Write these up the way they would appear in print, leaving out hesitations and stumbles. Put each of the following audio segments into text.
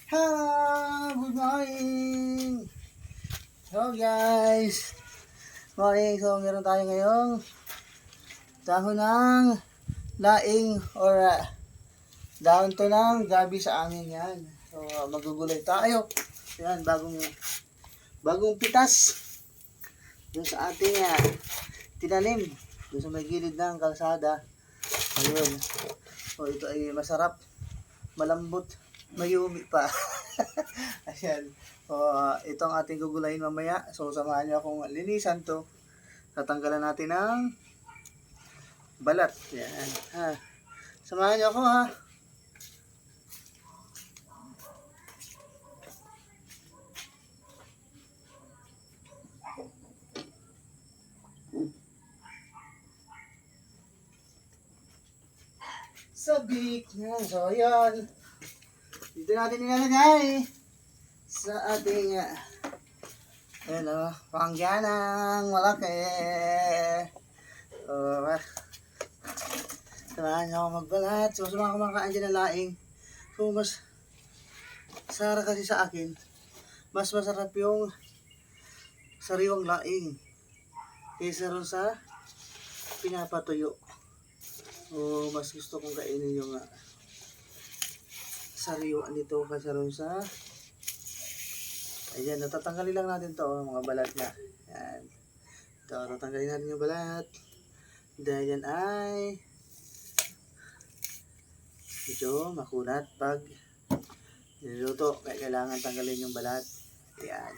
Hello! Good morning! So guys, morning. So meron tayo ngayong dahon ng laing or dahon to ng gabi sa amin yan. So magugulay tayo. Yan, bagong pitas dun sa ating tinanim dun sa may gilid ng kalsada. Ayun. So ito ay masarap, malambot, mayumi pa. Ayan. So, ito ang ating gugulayin mamaya. So, samahan niyo akong linisan to. Tatanggalan natin ng balat. Ayan. Ha. Samahan niyo ako ha. Sabik na. So, yun. Dito natin nilalagay sa ating pangyanang malaki. Samahan niyo ako magbalat. So, sa mga kumakain dyan ng laing. So, mas sara kasi sa akin. Mas masarap yung sariwang laing kaysa ron sa pinapatuyo. O, mas gusto kong kainin yung sariwa nito kaysa ron sa ayan, natatanggalin lang natin to mga balat na. Ayan. Ito, tatanggalin natin yung balat. Dahil yan ay medyo makunat pag niluluto. Kaya kailangan tanggalin yung balat. Ayan.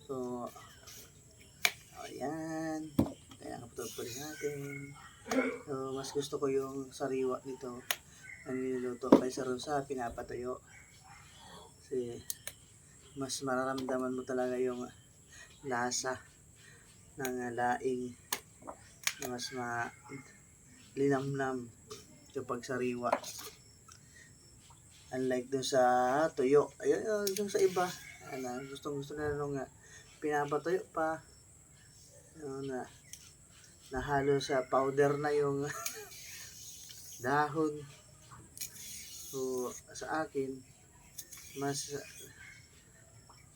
So, ayan. Kaya kapatid natin. So, mas gusto ko yung sariwa nito na niluluto kaysa ron sa pinapatuyo. Kasi mas mararamdaman mo talaga yung lasa ng laing na mas malinamnam kapag sariwa. Unlike dun sa tuyo. Ayun, dun sa iba. Gusto na nung pinapatuyo pa. Nahalo sa powder na yung dahon. So, sa akin, mas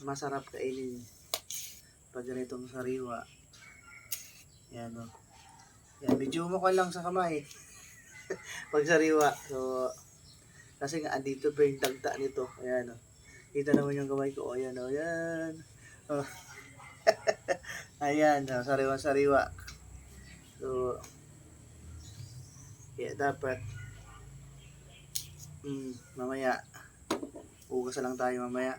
masarap kainin pag ganitong sariwa. Yan o. Yan, medyo mo ko lang sa kamay pag sariwa. So, kasi nga andito pa yung tagta nito. Ayan o. Kita naman yung kamay ko. Ayan o. Ayan. Oh. Ayan. O, sariwa-sariwa. So, kaya dapat mamaya ugas lang tayo mamaya.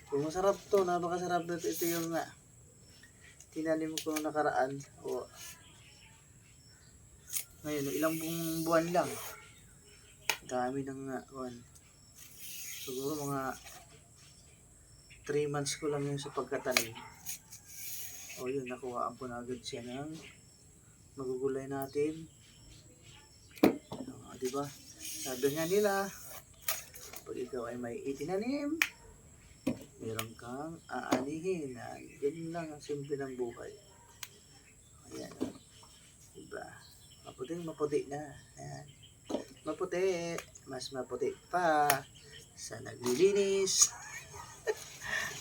Kung masarap to, napakasarap na ito yung tinanim ko nung nakaraan. O, ngayon, ilang buwan lang. Dami ng siguro mga 3 months ko lang yun sa pagkatanim. O yun, nakuhaan ko na agad siya ng magugulay natin. Diba? Sabi nga nila, pag ikaw ay may itinanim, meron kang aanihin. Ganun lang ang simple ng buhay. Ayan. Diba? Maputi na. Ayan. Maputi. Mas maputi pa sa naglilinis.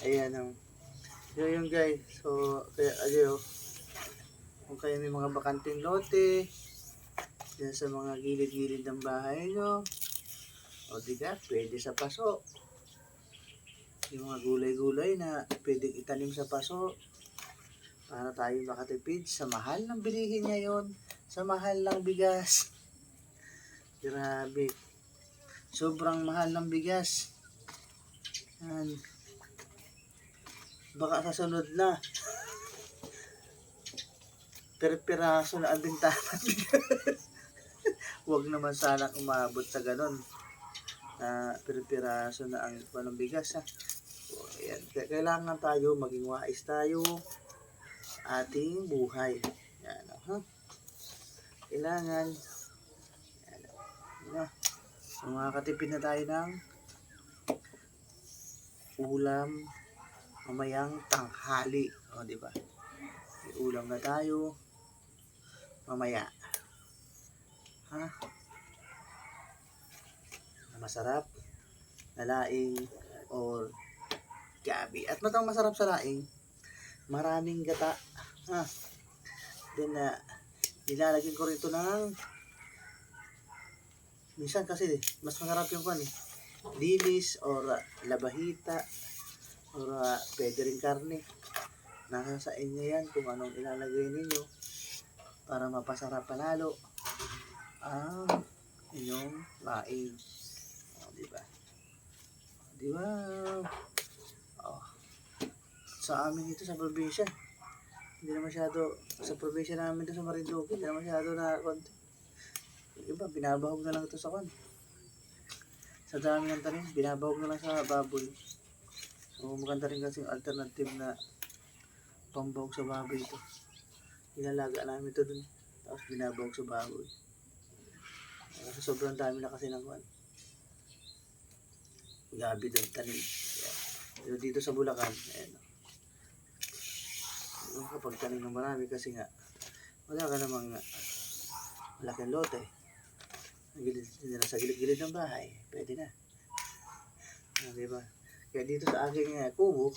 Ayan. Yun guys. So, kaya ayo, kung kayo may mga bakanting lote dyan sa mga gilid-gilid ng bahay nyo, o diga, pwede sa paso. Yung mga gulay-gulay na pwedeng itanim sa paso para tayo makatipid sa mahal ng bilihin ngayon, sa mahal ng bigas. Grabe. Sobrang mahal ng bigas. Yan. Baka sa sunod na per-piraso na ang bintana ng bigas. Huwag naman sana umabot sa ganon. Per-piraso na ang ng bigas ha. So, ayan. Kailangan tayo maging wais tayo ating buhay. Yan, ha? Kailangan yan. So, makakatipid na tayo ng ulam mamayang tanghali. O, diba? May ulam na tayo mamaya. Ha? Masarap na laing or gabi. At matang masarap sa laing, maraming gata. Ha? Then, ilalagyan ko rito ng, minsan kasi mas masarap yung kan dilis or labahita or pwede rin karne. Nasa sa inyo yan kung anong ilalagay ninyo para mapasarap panalo ang inyong laing. O, diba? Diba? O. Sa amin ito sa probinsya, hindi na masyado, sa probinsya namin ito sa Marinduque, hindi na masyado na konti. Iba, binabahog na lang ito sa kan. Sa dami ng tanim, binabahog na lang sa baboy. So, maganda rin kasi yung alternative na pambahog sa baboy ito. Ilalaga namin ito dun, tapos binabahog sa baboy. Kasi sobrang dami na kasi ng kan. Gabi doon, tanim. Pero dito sa Bulacan, ayan. Kapag tanim ng marami kasi nga, wala ka namang malaking lote. Sa gilid-gilid ng bahay, pwede na. Diba? Kaya dito sa aking kubo,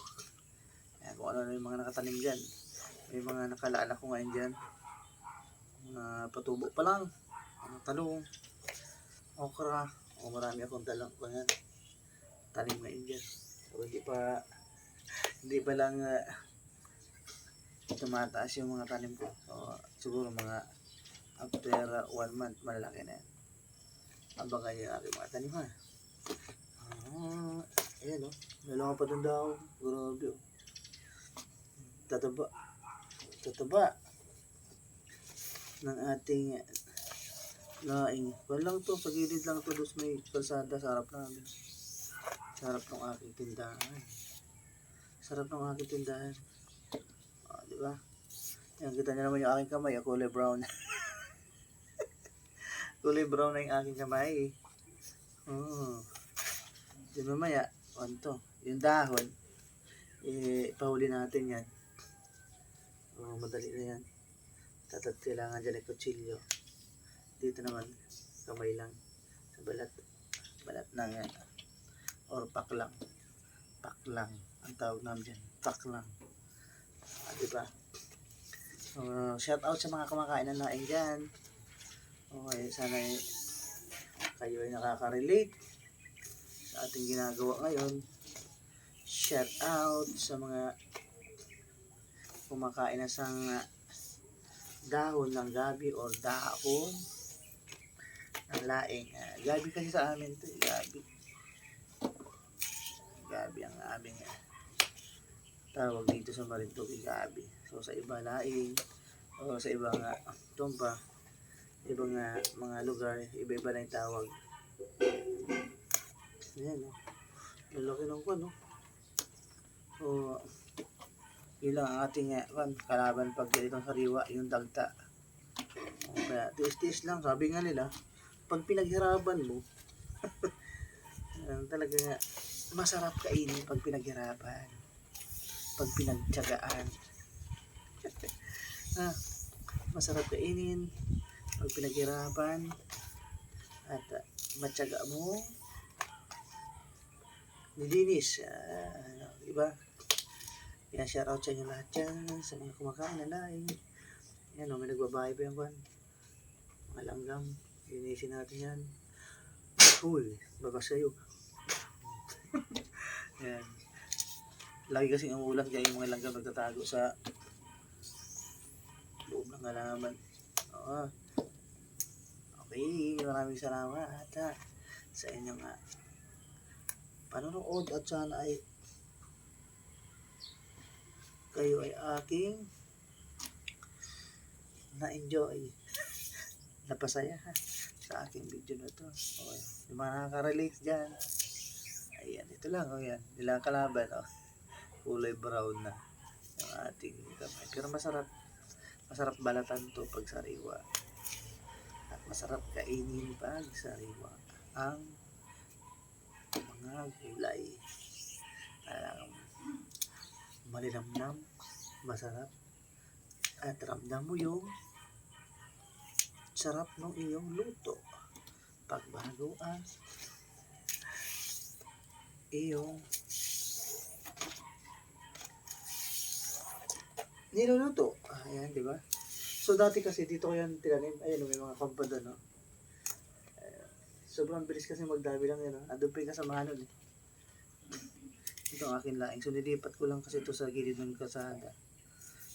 kung ano yung mga nakatanim dyan, may mga nakalaan ako ngayon dyan, mga patubo pa lang, talong, okra, o marami akong talang tanim ngayon dyan. So, hindi pa lang tumataas yung mga tanim ko. So, siguro mga after 1 month, malalaki na yan. Abangan yung aking mga tanim ha. Ayan o. Lalaki pa doon daw. Grabe o. Tataba. Tataba. Ng ating laing. Wala lang to. Sa gilid lang to. Doon may kalsada sa harap namin. Sa harap ng aking tindahan. Sarap ng aking tindahan. O, diba? Yan, kita nyo naman yung aking kamay. Kulay brown. Kulay brown na yung aking kamay. Oh. Di mamaya, yung dahon, ipahuli natin yan. Madali na yan. Kailangan dyan ay kutsilyo. Dito naman, kamay lang. Sa balat. Balat ng or paklang. Paklang. Ang tawag namin dyan. Paklang. Diba? Shout out sa mga kumakain ng laing dyan. Okay, sana kayo ay nakaka-relate sa ating ginagawa ngayon. Shout out sa mga kumakain na sang dahon ng gabi or dahon ng laing. Gabi kasi sa amin ito. Gabi. Gabi ang aming tawag dito sa Marinduque, gabi. So sa iba laing o sa ibang tumba, ibang mga lugar, iba-iba na yung tawag. Ayan o. Lalaki ng kwan o. So, yun lang ang ating kalaban pag ganitong sariwa, yung dagta. Kaya tiis-tiis lang, sabi nga nila, pag pinaghirapan mo, talaga nga, masarap kainin pag pinaghirapan. Pag pinagtyagaan. Masarap kainin pag pinaghirapan at matyaga mo nilinis. Diba? Kaya shout out sa inyo lahat dyan sa mga kumakain na laing. Yan o, may nagbabahay pa yung kwan. Mga langgam. Linisin natin yan. Uy, babas kayo. Yan. Lagi kasing umulan kaya yung mga langgam nagtatago sa loob ng halaman. Okay, maraming salamat sa inyong panonood at sana ay kayo ay aking na-enjoy, napasaya sa aking video na to. Okay. Yung mga nakaka-relate dyan, ayan, ito lang, ayan, nilang kalaban, kulay brown na yung ating kamay. Pero masarap balatan to pag sariwa. At masarap kainin pag sariwa ang mga gulay. Malinamnam, masarap. At ramdam mo yung sarap ng iyong luto. Pagbago ang iyong niluluto. Ayan, di ba? So, dati kasi dito ko yan tinanim. Ayan, may mga kampad, no? Sobrang bilis kasi magdami lang yan, no? Andun pa yung kasamahan nun, eh. Ito ang akin laing. So, nilipat ko lang kasi ito sa gilid ng kasada.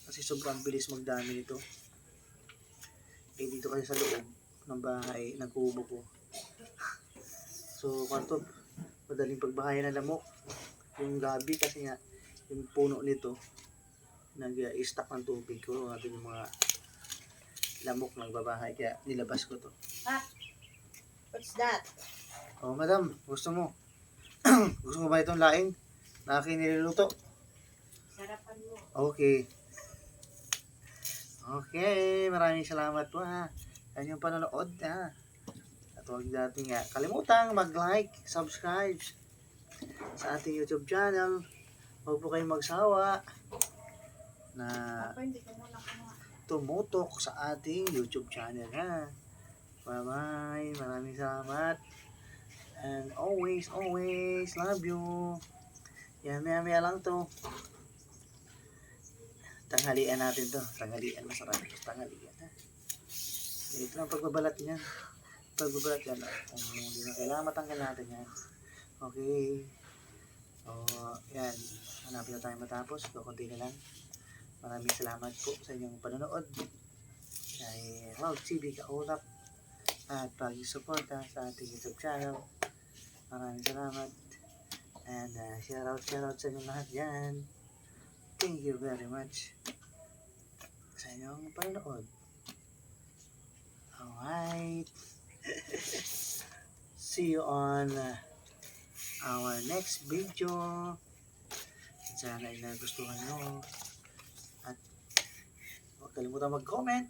Kasi sobrang bilis magdami nito. Eh, dito kasi sa loob ng bahay, ng kubo ko. So, kwanto, madaling pagbahayan ng lamok. Yung gabi kasi nga, yung puno nito, nag-i-stack ng tubig ko. At yung mga lamok nagbabahay, kaya nilabas ko to. Ah, what's that? Oh, madam, gusto mo? Gusto mo ba itong laing na aking niluluto? Sarapan mo. Okay. Okay, maraming salamat po ha. Yan yung panonood ha. At huwag natin nga kalimutang mag-like, subscribe sa ating YouTube channel. Huwag po kayong magsawa na Papa, hindi ko muna kumain. tumutok sa ating YouTube channel ha. Bye-bye. Maraming salamat. And always, always love you. Yan, maya-maya lang to. Tanghalian natin to. Tanghalian, masarap. Tanghalian ha. Ito lang pagbabalat niyan. Pagbabalat yan. Kung hindi na kailangan matanggal natin yan. Okay. O, yan. Hanapin na tayo matapos. Kukunti na lang. Maraming salamat po sa inyong panonood. Kay Wow TV Kaulap. At pag-suporta sa ating YouTube channel. Maraming salamat. And shout out sa inyong lahat dyan. Thank you very much sa inyong panonood. Alright. See you on our next video. Sana ay nagustuhan nyo. At huwag kalimutan mag-comment.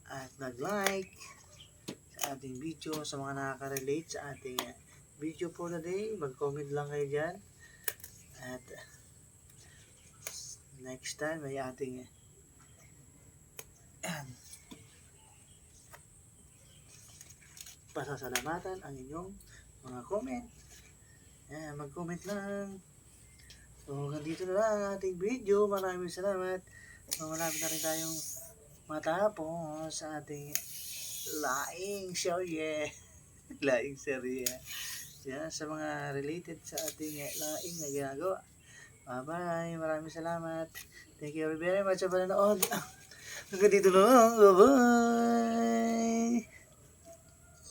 At mag-like sa ating video. Sa mga nakaka-relate sa ating video for the day, mag-comment lang kayo dyan. At next time ay ating pasasalamatan ang inyong mga comment. Mag-comment lang. So, ganito na lang ang ating video. Maraming salamat. Malapit na rin tayong matapos sa ating laing serye. Laing serye. Yan, sa mga related sa ating laing na ginagawa. Bye-bye. Maraming salamat. Thank you very much sa panonood. Hanggang dito lang. Bye-bye.